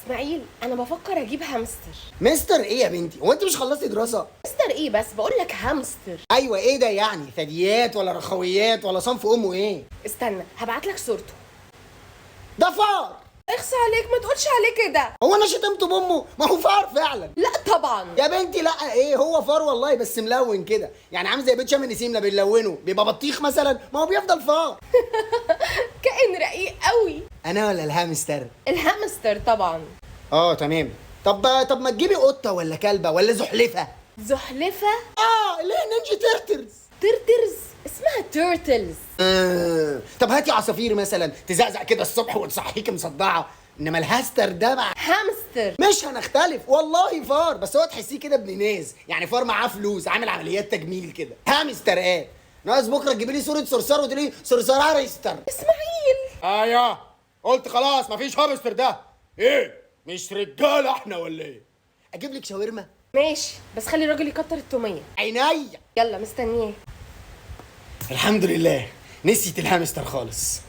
اسماعيل انا بفكر اجيب هامستر. مستر ايه يا بنتي؟ هو انت مش خلصتي دراسه؟ مستر ايه بس؟ بقول لك هامستر. ايوه، ايه ده يعني؟ ثدييات ولا رخويات ولا صنف امه ايه؟ استنى هبعت لك صورته. ده فار. اخصى عليك، ما تقولش عليه كده. هو انا شتمته بامه؟ ما هو فار فعلا. لا طبعا يا بنتي لا، ايه هو فار والله، بس ملون كده، يعني عامل زي بيت شام النسيم. لا بنلونه بيبقى بطيخ مثلا، ما هو بيفضل فار. كائن رقيق قوي. انا ولا الهامستر؟ الهامستر طبعا. اه تمام. طب ما تجيبي قطه ولا كلبه ولا زحلفه. زحلفه. اللي هي نينجا تيرتلز. ترترز، اسمها تيرتلز. طب هاتي عصافير مثلا تزقزق كده الصبح وتصحيكي مصدعه، انما الهاستر ده بقى هامستر. مش هنختلف والله فار، بس هو تحسيه كده ابن ناس، يعني فار معاه فلوس عامل عمليات تجميل كده. هامستر ايه؟ ناقص بكره تجيبي لي صوره صرصار وتقولي لي صرصار هارستر. اسماعيل يا قلت خلاص مفيش هامستر ده. ايه مش رجاله احنا ولا ايه؟ اجيب لك شاورما؟ ماشي، بس خلي الراجل يكتر التوميه. عينيا. يلا مستنياه. الحمد لله نسيت الهامستر خالص.